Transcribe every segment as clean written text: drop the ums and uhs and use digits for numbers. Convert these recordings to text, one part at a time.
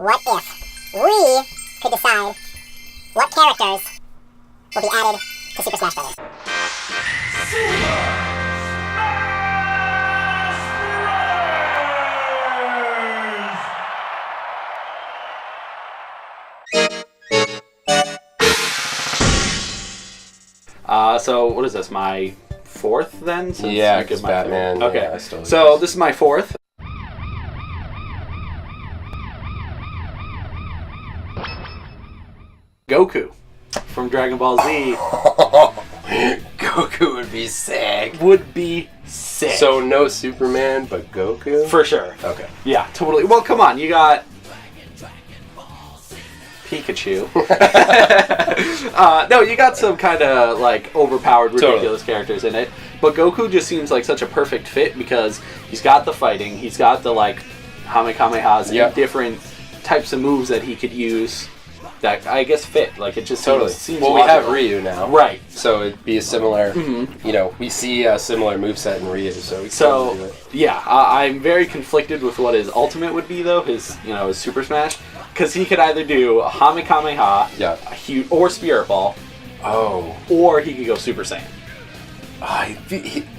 What if we could decide what characters will be added to Super Smash Bros.? So what is this? My fourth then? Since yeah, because Batman. Okay, yeah, so this is my fourth. Goku from Dragon Ball Z. Goku would be sick. Would be sick. So no Superman, but Goku? For sure. Okay. Yeah, totally. Well, come on. You got Pikachu. No, you got some kind of like overpowered, ridiculous characters in it. But Goku just seems like such a perfect fit because he's got the fighting, he's got the like Kamehamehas and different types of moves that he could use that I guess fit. Like it just seems well, logical. We have Ryu now. Right. So it'd be a similar, you know, we see a similar moveset in Ryu. So do it. Yeah, I'm very conflicted with what his ultimate would be though, his Super Smash. Because he could either do a Kamehameha, a huge, or Spirit Ball, or he could go Super Saiyan.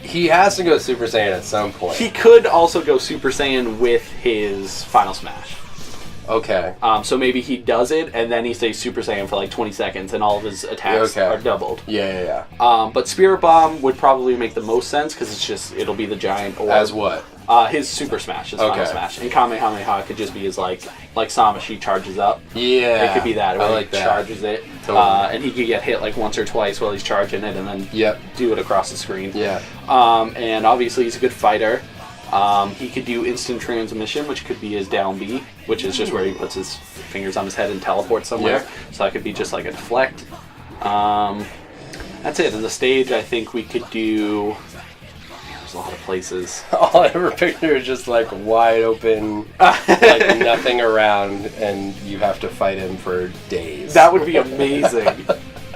He has to go Super Saiyan at some point. He could also go Super Saiyan with his Final Smash. Okay. So maybe he does it, and then he stays Super Saiyan for like 20 seconds, and all of his attacks are doubled. Yeah. But Spirit Bomb would probably make the most sense, because it'll be the giant orb. As what? His Super Smash, his Final Smash. And Kamehameha could just be his, like Samashi charges up. Yeah. It could be that, where I like he charges it. Totally. And he could get hit like once or twice while he's charging it, and then do it across the screen. Yeah. And obviously he's a good fighter. He could do instant transmission, which could be his down B, which is just where he puts his fingers on his head and teleports somewhere. Yeah. So that could be just like a deflect. That's it. In the stage, I think we could do... There's a lot of places. All I ever picture is just like wide open, like nothing around, and you have to fight him for days. That would be amazing.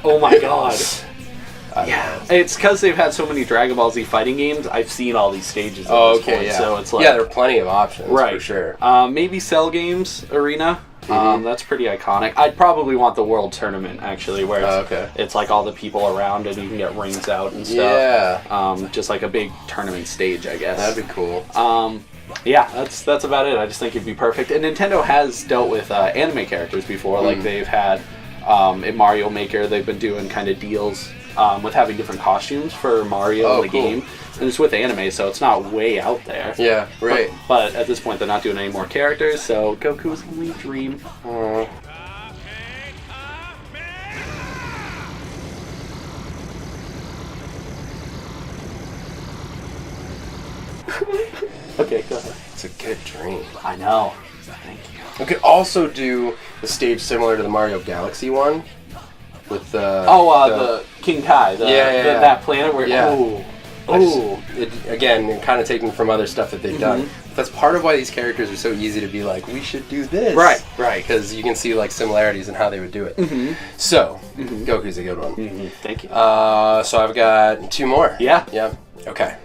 Oh my god. Yeah, it's because they've had so many Dragon Ball Z fighting games. I've seen all these stages. At this point, yeah. So it's like there are plenty of options, right? For sure. Maybe Cell Games Arena. That's pretty iconic. I'd probably want the World Tournament actually, where it's like all the people around and you can get rings out and stuff. Yeah. Just like a big tournament stage, I guess. That'd be cool. Yeah, that's about it. I just think it'd be perfect. And Nintendo has dealt with anime characters before. Like they've had in Mario Maker, they've been doing kind of deals with having different costumes for Mario in the game. And it's with anime, so it's not way out there. Yeah, right. But at this point, they're not doing any more characters, so Goku's only dream. Okay, go ahead. It's a good dream. I know. Thank you. We could also do the stage similar to the Mario Galaxy one. With the... the King Kai. That planet where... Again, kind of taken from other stuff that they've done. That's part of why these characters are so easy to be like, we should do this. Right. Because you can see like similarities in how they would do it. So, Goku's a good one. Thank you. So I've got two more. Yeah. Okay.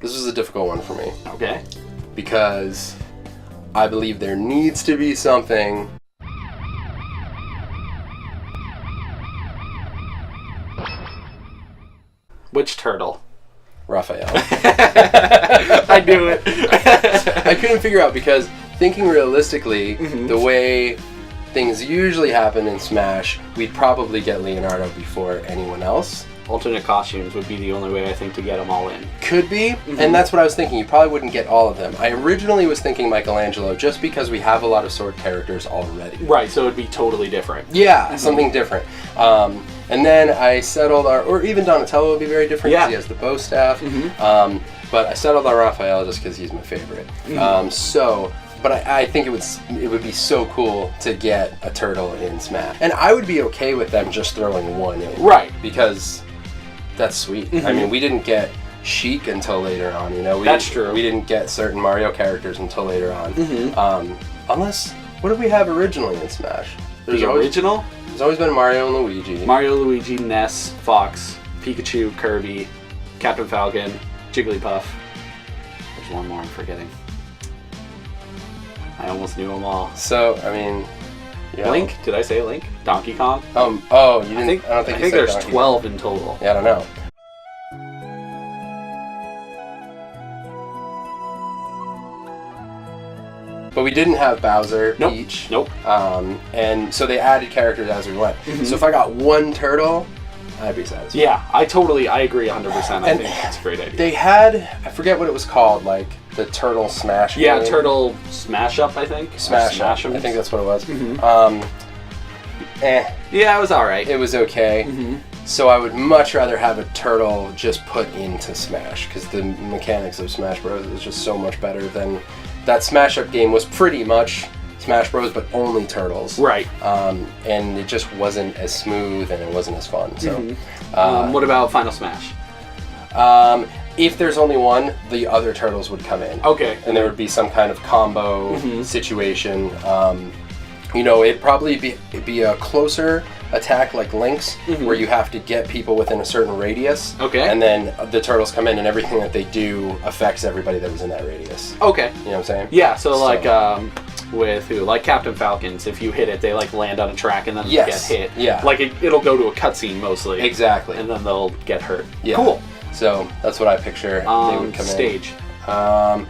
This was a difficult one for me. Okay. Because I believe there needs to be something... Which turtle? Raphael. I knew it. I couldn't figure out because thinking realistically, the way things usually happen in Smash, we'd probably get Leonardo before anyone else. Alternate costumes would be the only way, I think, to get them all in. Could be, and that's what I was thinking. You probably wouldn't get all of them. I originally was thinking Michelangelo just because we have a lot of sword characters already. Right, so it'd be totally different. Yeah, something different. And then I settled or even Donatello would be very different because he has the bow staff. But I settled on Raphael just because he's my favorite. But I think it would be so cool to get a turtle in Smash. And I would be okay with them just throwing one in. Right. Because that's sweet. I mean, we didn't get Sheik until later on, That's true. We didn't get certain Mario characters until later on. Unless, what did we have originally in Smash? Original? There's always been Mario and Luigi. Mario, Luigi, Ness, Fox, Pikachu, Kirby, Captain Falcon, Jigglypuff. There's one more I'm forgetting. I almost knew them all. So, I mean... Yeah. Link? Did I say Link? Donkey Kong? Oh, you didn't... I don't think there's Donkey 12 Kong. in total. Yeah, I don't know. But we didn't have Bowser, Nope. Peach. Nope. And so they added characters as we went. Mm-hmm. So if I got one turtle, I'd be satisfied. Yeah, I agree 100%. I And think that's a great idea. They had, I forget what it was called, like the Turtle Smash Yeah, game. Turtle Smash Up, I think. Smash Up. I 'Ems. think that's what it was. Mhm. Yeah, it was alright. It was okay. Mhm. So I would much rather have a turtle just put into Smash, because the mechanics of Smash Bros. Is just so much better than... That Smash Up game was pretty much Smash Bros, but only turtles. Right. And it just wasn't as smooth and it wasn't as fun. So, What about Final Smash? if there's only one, the other turtles would come in. Okay. And there would be some kind of combo situation. It'd probably be a closer attack like Link's, where you have to get people within a certain radius. Okay. And then the turtles come in and everything that they do affects everybody that was in that radius. Okay. You know what I'm saying? Yeah, so like with who? Like Captain Falcons, if you hit it, they like land on a track and then Yes. get hit. Yeah. Like it'll go to a cutscene mostly. Exactly. And then they'll get hurt. Yeah. Cool. So that's what I picture. They would come Stage. in.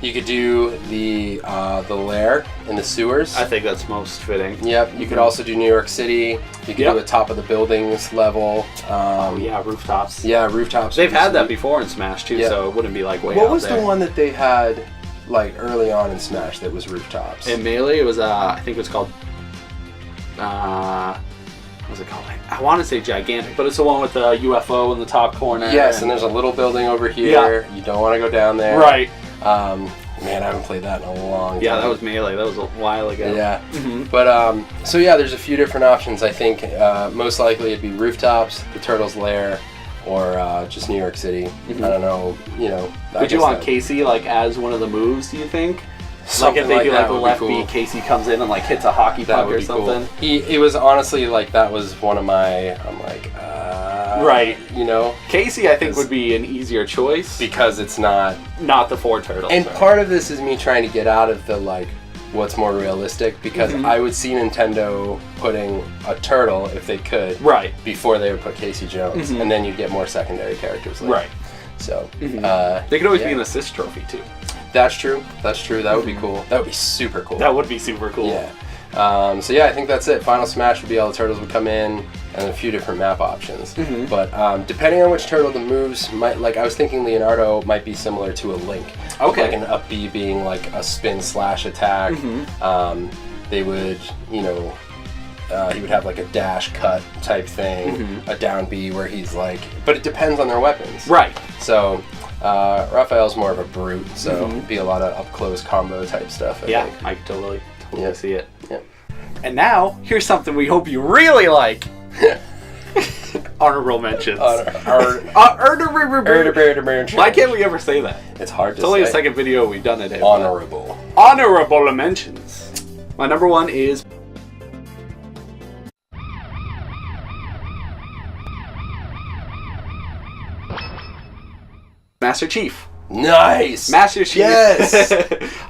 You could do the lair in the sewers. I think that's most fitting. Yep. You could also do New York City. You could do a top of the buildings level. Yeah, rooftops. Yeah, rooftops. They've had that before in Smash too, Yeah. so it wouldn't be like way What out was there. the one that they had like early on in Smash that was rooftops? In Melee, it was I think it was called. What was it called? I want to say Gigantic, but it's the one with the UFO in the top corner. Yes, and there's a little building over here. You don't want to go down there. Right. Man, I haven't played that in a long time. Yeah, that was Melee. That was a while ago. Yeah. But, so yeah, there's a few different options. I think most likely it'd be rooftops, the Turtles' Lair, or just New York City. I don't know, Would you want Casey like as one of the moves, do you think? Something like if they do like that the would be left cool. B, Casey comes in and like hits a hockey That puck would or be something. cool. It was honestly like that was one of my. I'm like, right. Casey, I think would be an easier choice because it's not the four turtles. And part of this is me trying to get out of the like what's more realistic, because I would see Nintendo putting a turtle if they could before they would put Casey Jones, and then you'd get more secondary characters later. Right. So they could always be an assist trophy too. That's true. That would be cool. That would be super cool. That would be super cool. Yeah. So yeah, I think that's it. Final Smash would be all the turtles would come in, and a few different map options. But depending on which turtle, the moves might, like I was thinking Leonardo might be similar to a Link. Okay. Like an up B being like a spin slash attack. They would, he would have like a dash cut type thing, a down B where he's like, but it depends on their weapons. Right. So Raphael's more of a brute, so it'd be a lot of up close combo type stuff. I think. I could totally see it. Yeah. And now, here's something we hope you really like. Honorable mentions. Why can't we ever say that? It's hard to say. It's only the second video we've done it in. Honorable. Honorable mentions. My number one is Master Chief. Nice! Master Chief. Yes!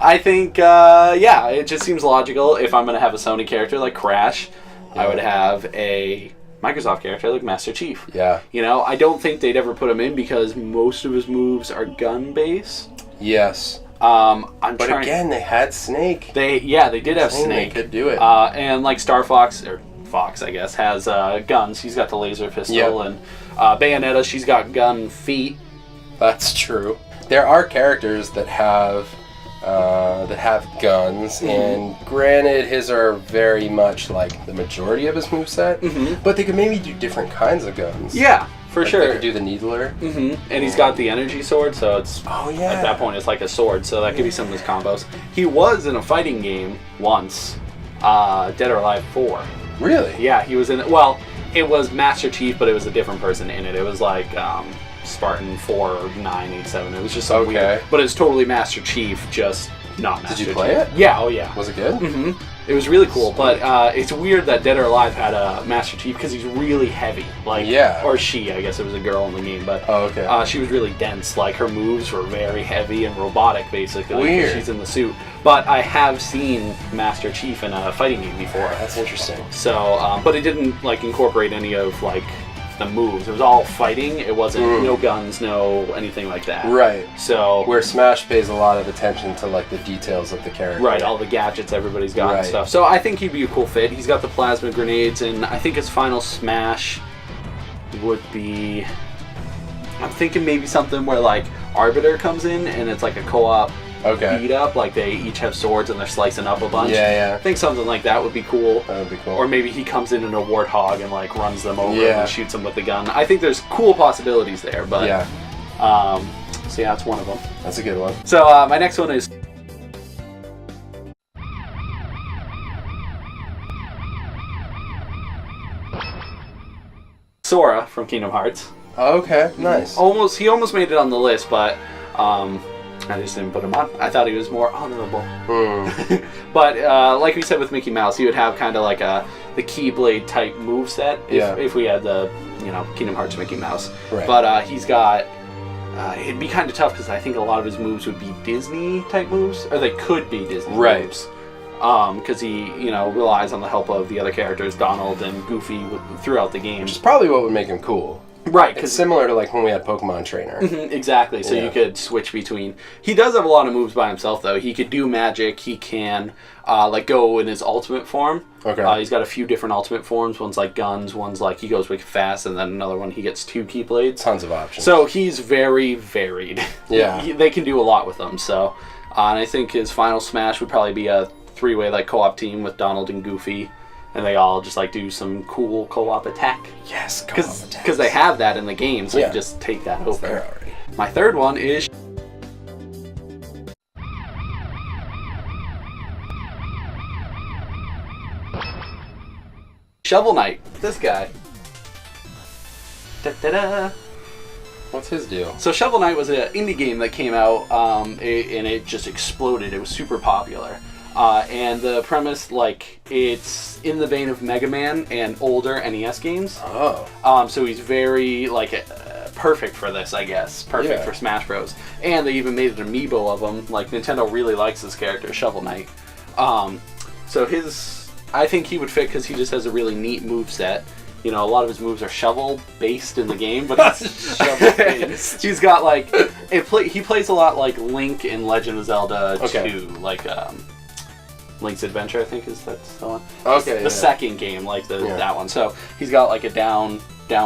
I think, it just seems logical. If I'm going to have a Sony character like Crash, I would have a Microsoft character like Master Chief. Yeah. I don't think they'd ever put him in because most of his moves are gun-based. Yes. Again, they had Snake. They did have Snake. They could do it. And like Star Fox, or Fox, I guess, has guns. He's got the laser pistol, and Bayonetta, she's got gun feet. That's true. There are characters that have guns, and granted, his are very much like the majority of his moveset, but they could maybe do different kinds of guns. Yeah, for sure. They could do the Needler. And he's got the energy sword, so it's at that point it's like a sword, so that could be some of his combos. He was in a fighting game once, Dead or Alive 4. Really? Yeah, he was in it. Well, it was Master Chief, but it was a different person in it. It was like Spartan 4987. It was just so weird. But it's totally Master Chief, just not Master Chief. Did you play it? Yeah, oh yeah. Was it good? It was really cool, but it's weird that Dead or Alive had a Master Chief because he's really heavy. Like, or she, I guess it was a girl in the game, but she was really dense. Like, her moves were very heavy and robotic, basically. Weird. She's in the suit. But I have seen Master Chief in a fighting game before. That's interesting. So, but it didn't, like, incorporate any of, like, the moves. It was all fighting. It wasn't no guns, no anything like that. Right. So where Smash pays a lot of attention to like the details of the character. Right, all the gadgets everybody's got and stuff. So I think he'd be a cool fit. He's got the plasma grenades, and I think his final Smash would be, I'm thinking maybe something where like Arbiter comes in and it's like a co-op beat up, like they each have swords and they're slicing up a bunch. I think something like that would be cool. That would be cool. Or maybe he comes in a warthog and like runs them over and shoots them with the gun. I think there's cool possibilities there, but so yeah, that's one of them. That's a good one. So my next one is Sora from Kingdom Hearts. Okay, nice. He almost made it on the list, but I just didn't put him on. I thought he was more honorable. But like we said with Mickey Mouse, he would have kind of like the Keyblade type moveset if we had the Kingdom Hearts Mickey Mouse. Right. But he's got it'd be kind of tough because I think a lot of his moves would be Disney type moves, or they could be Disney moves. Because he relies on the help of the other characters, Donald and Goofy, throughout the game. Which is probably what would make him cool. Right, because similar to like when we had Pokemon Trainer. Exactly, so you could switch between. He does have a lot of moves by himself, though. He could do magic. He can like go in his ultimate form. Okay. He's got a few different ultimate forms. One's like guns. One's like he goes wicked fast, and then another one he gets 2 Keyblades. Tons of options. So he's very varied. Yeah. They can do a lot with him. So, and I think his final Smash would probably be a 3-way like co-op team with Donald and Goofy. And they all just like do some cool co-op attack. Yes, co-op attacks. Because they have that in the game, so you just take that over. There already. My third one is Shovel Knight. This guy. Da-da-da. What's his deal? So Shovel Knight was an indie game that came out, and it just exploded. It was super popular. And the premise, like, it's in the vein of Mega Man and older NES games. So he's very, like, perfect for this, I guess. Perfect for Smash Bros. And they even made an amiibo of him. Like, Nintendo really likes this character, Shovel Knight. So I think he would fit because he just has a really neat moveset. A lot of his moves are shovel-based in the game, but he's got, like, he plays a lot like Link in Legend of Zelda 2, like, Link's Adventure, I think that's the one. The second game, like that one. So he's got like a down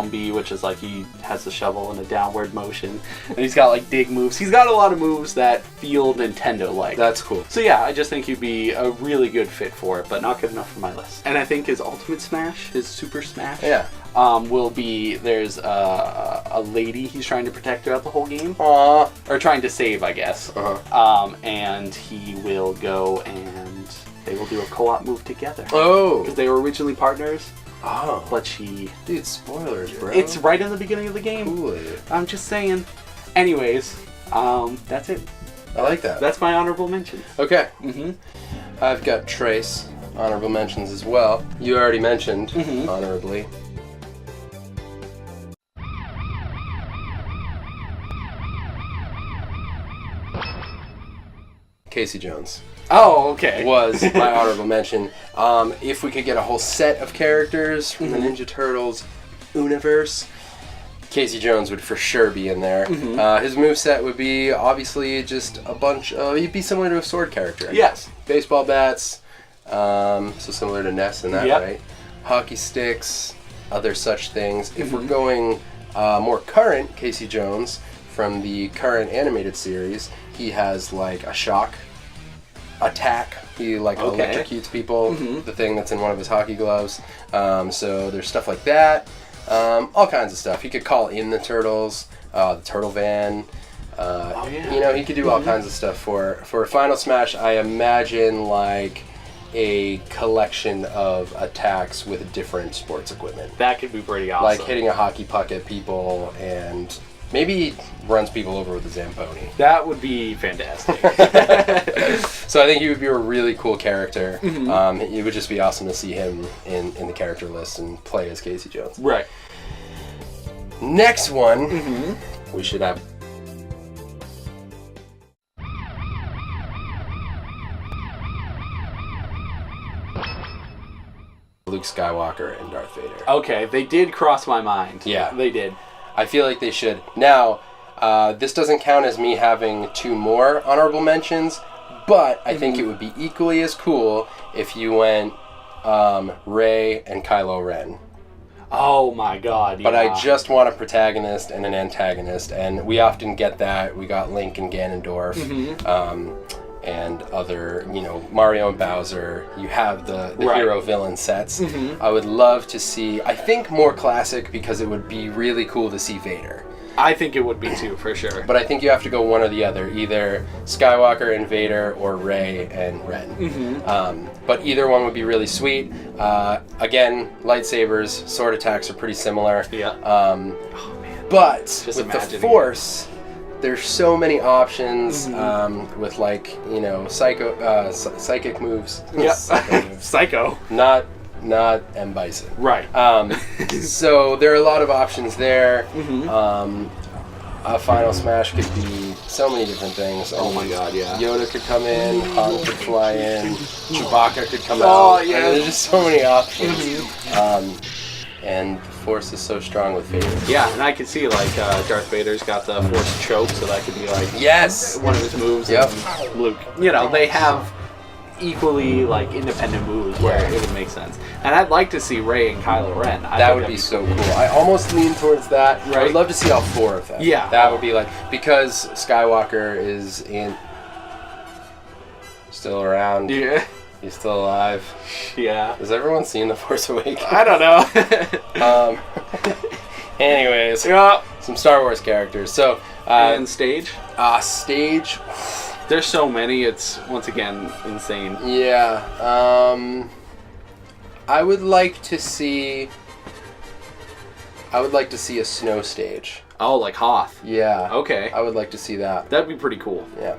B, which is like he has the shovel in a downward motion, and he's got like dig moves. He's got a lot of moves that feel Nintendo-like. That's cool. So yeah, I just think he'd be a really good fit for it, but not good enough for my list. And I think his Ultimate Smash, his Super Smash, will be there's a lady he's trying to protect throughout the whole game. Aww. Or trying to save, I guess. And he will go and they will do a co-op move together. Oh. Because they were originally partners. Oh. But she... Dude, spoilers, bro. It's right in the beginning of the game. Cool. I'm just saying. Anyways, that's it. I like that. That's my honorable mention. Okay. I've got Trace honorable mentions as well. You already mentioned honorably. Casey Jones. Oh, okay. Was my honorable mention. If we could get a whole set of characters from the Ninja Turtles universe, Casey Jones would for sure be in there. His moveset would be obviously just a bunch of... he'd be similar to a sword character. Yes. Baseball bats, so similar to Ness in that, right? Hockey sticks, other such things. If we're going more current, Casey Jones, from the current animated series, he has like a shock attack. He like electrocutes people, the thing that's in one of his hockey gloves. So there's stuff like that. All kinds of stuff. He could call in the turtles, the turtle van. He could do all kinds of stuff for Final Smash. I imagine like a collection of attacks with different sports equipment. That could be pretty awesome. Like hitting a hockey puck at people, and maybe runs people over with a Zamboni. That would be fantastic. So I think he would be a really cool character. It would just be awesome to see him in the character list and play as Casey Jones. Right. Next one, we should have. Luke Skywalker and Darth Vader. Okay, they did cross my mind. Yeah. They did. I feel like they should. Now, this doesn't count as me having 2 more honorable mentions, but I think it would be equally as cool if you went Rey and Kylo Ren. Oh my god, But I just want a protagonist and an antagonist, and we often get that. We got Link and Ganondorf, and other, Mario and Bowser. You have the hero-villain sets. I would love to see, I think more classic, because it would be really cool to see Vader. I think it would be too, for sure. But I think you have to go one or the other, either Skywalker and Vader or Rey and Ren. But either one would be really sweet. Again, lightsabers, sword attacks are pretty similar. Yeah. But Just with the imagining Force, there's so many options with psychic moves. Yeah. Psycho moves. Psycho. Not M. Bison. Right. So there are a lot of options there. A Final Smash could be so many different things. Oh my god, yeah. Yoda could come in, Han could fly in, Chewbacca could come out. Oh, yeah. There's just so many options. And the Force is so strong with Vader. Yeah, and I could see, Darth Vader's got the Force choke, so that could be, yes! one of his moves. Yep. And Luke, they have equally independent moves where it would make sense. And I'd like to see Rey and Kylo Ren. That would be so cool. I almost lean towards that. Right. I would love to see all 4 of them. Yeah. That would be because Skywalker is still around. Yeah. He's still alive. Yeah. Has everyone seen The Force Awakens? I don't know. Anyways. Yeah. Some Star Wars characters. So, and stage? Stage. There's so many, it's, once again, insane. Yeah. I would like to see a snow stage. Oh, like Hoth. Yeah. Okay. I would like to see that. That'd be pretty cool. Yeah.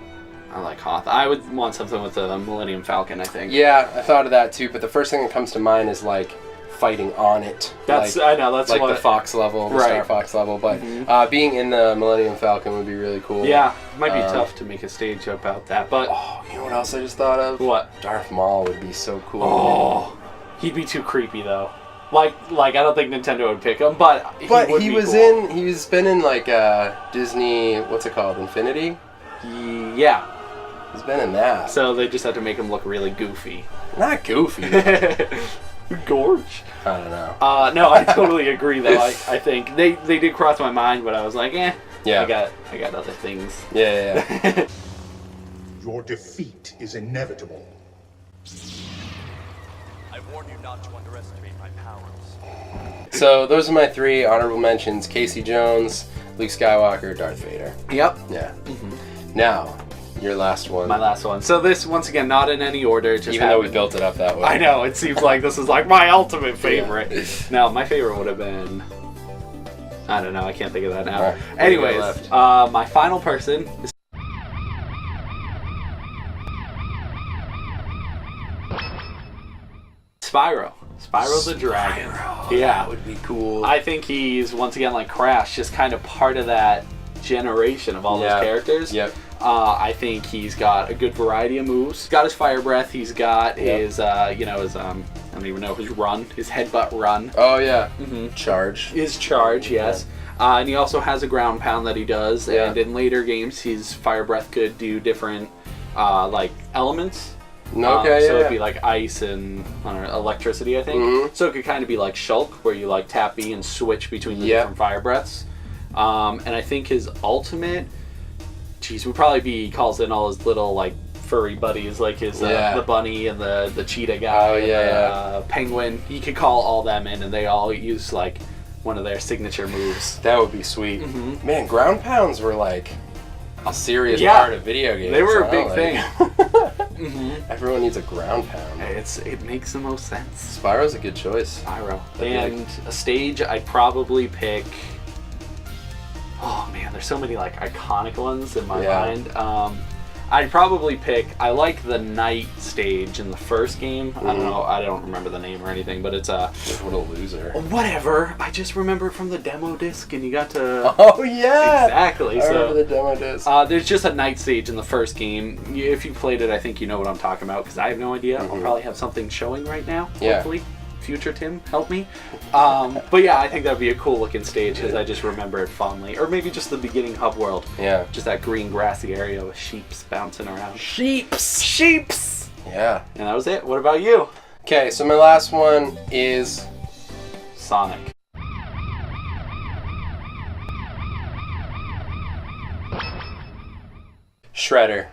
I like Hoth. I would want something with the Millennium Falcon, I think. Yeah, I thought of that too, but the first thing that comes to mind is fighting on it. I know, that's the Fox level, the Star Fox level, but being in the Millennium Falcon would be really cool. Yeah, might be tough to make a stage about that, but... Oh, you know what else I just thought of? What? Darth Maul would be so cool. Oh, he'd be too creepy, though. I don't think Nintendo would pick him, but he would be cool. He's been in, Disney, what's it called, Infinity? Yeah. He's been in that. So they just had to make him look really goofy. Not goofy. Gorge. I don't know. No, I totally agree, though. I think they did cross my mind, but I was like, Yeah. I got other things. Yeah. Your defeat is inevitable. I warn you not to underestimate my powers. So those are my 3 honorable mentions: Casey Jones, Luke Skywalker, Darth Vader. Yep. Yeah. Now, your last one. My last one. So this, once again, not in any order. Just Even though we built it up that way. I know, it seems like this is my ultimate favorite. Yeah. No, my favorite would have been... I don't know, I can't think of that now. Right. Anyways, my final person is... Spyro. Spyro the Dragon. Yeah. That would be cool. I think he's, once again, like Crash, just kind of part of that generation of all those characters. Yep. I think he's got a good variety of moves. He's got his fire breath. He's got his, his, I don't even know, his run, his headbutt run. Oh, yeah. Charge. His charge, yes. And he also has a ground pound that he does. Yeah. And in later games, his fire breath could do different, elements. Okay, so it'd be like ice and electricity, I think. So it could kind of be like Shulk, where you tap B and switch between the different fire breaths. And I think his ultimate, would probably be, he calls in all his little furry buddies, like his the bunny and the cheetah guy, and the penguin. He could call all them in, and they all use one of their signature moves. That would be sweet. Man, ground pounds were a serious part of video games. They were a big thing. Everyone needs a ground pound. It makes the most sense. Spyro's a good choice. Spyro. And a stage, I'd probably pick... Oh man, there's so many iconic ones in my mind. I'd probably pick. I like the night stage in the first game. I don't know. I don't remember the name or anything, but it's a. What a loser. Whatever. I just remember it from the demo disc, and you got to. Oh yeah. Exactly. I So remember the demo disc. there's just a night stage in the first game. If you played it, I think you know what I'm talking about because I have no idea. I'll probably have something showing right now. Yeah. Hopefully. Future Tim, help me. But yeah, I think that'd be a cool looking stage because I just remember it fondly. Or maybe just the beginning hub world. Yeah. Just that green grassy area with sheeps bouncing around. Sheeps. Yeah. And that was it. What about you? Okay, so my last one is Sonic. Shredder.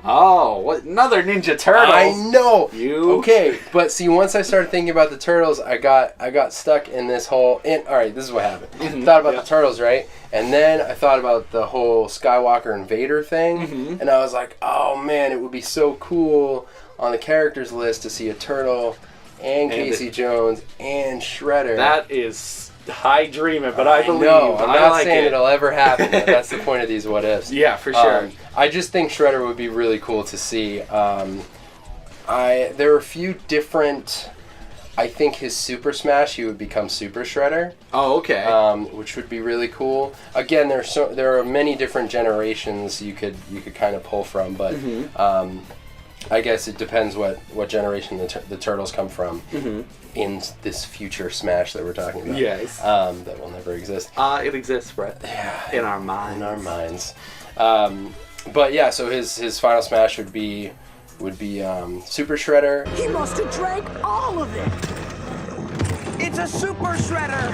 Oh, what another Ninja Turtle. I know. You Okay, but see, once I started thinking about the turtles, I got stuck in this whole. All right, this is what happened. Thought about the turtles, right? And then I thought about the whole Skywalker and Vader thing, and I was like, oh man, it would be so cool on the characters list to see a turtle and Casey Jones and Shredder. That is high dreaming, but I believe. No, I'm I not like saying it. it'll ever happen. But that's the point of these what ifs. Yeah, for sure. I just think Shredder would be really cool to see. There are a few different. I think his Super Smash, he would become Super Shredder. Oh, okay. Which would be really cool. Again, there are many different generations you could kind of pull from, but I guess it depends what generation the turtles come from in this future Smash that we're talking about. Yes. That will never exist. It exists, Brett. Yeah. In our minds. In our minds. But yeah, so his final Smash would be Super Shredder. He must have drank all of it! It's a super shredder!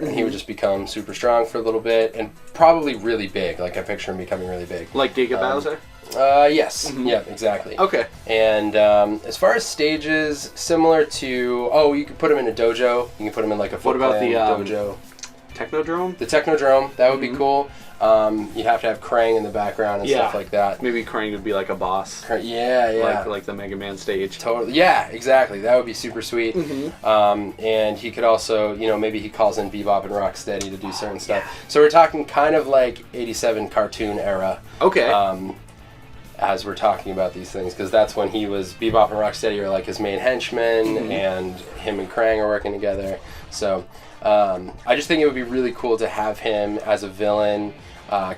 And he would just become super strong for a little bit and probably really big. Like I picture him becoming really big. Like Giga Bowser? Yes. Yeah, exactly. Okay. And as far as stages, similar to you could put him in a dojo. You can put him in like a Foot What about Clan the, dojo? Technodrome? The Technodrome, that would be cool. You'd have to have Krang in the background and stuff like that. Maybe Krang would be like a boss. Yeah. Like the Mega Man stage. Totally. Yeah, exactly. That would be super sweet. And he could also, maybe he calls in Bebop and Rocksteady to do certain stuff. So we're talking kind of like 87 cartoon era. Okay. As we're talking about these things, because that's when Bebop and Rocksteady are like his main henchmen, and him and Krang are working together. So I just think it would be really cool to have him as a villain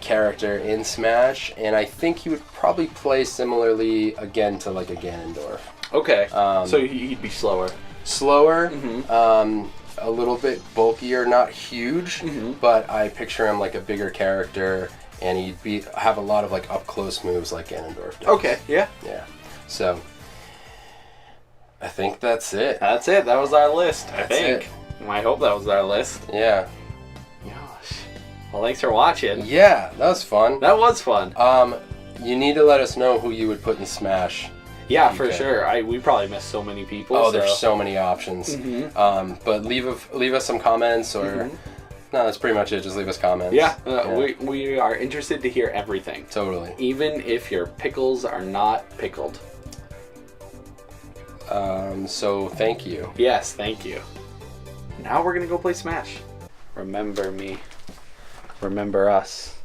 character in Smash, and I think he would probably play similarly again to like a Ganondorf. Okay. So he'd be slower. Slower, a little bit bulkier, not huge, but I picture him like a bigger character, and he'd have a lot of like up close moves like Ganondorf does. Okay. Yeah. Yeah. So I think that's it. That's it. That was our list. That's I think. it. I hope that was our list. Yeah. Gosh. Well, thanks for watching. Yeah, that was fun. That was fun. You need to let us know who you would put in Smash. Yeah, for sure. We probably missed so many people. Oh, there's so many options. But leave us some comments or. No, that's pretty much it. Just leave us comments. Yeah, we are interested to hear everything. Totally. Even if your pickles are not pickled. So thank you. Yes, thank you. Now we're going to go play Smash. Remember me. Remember us.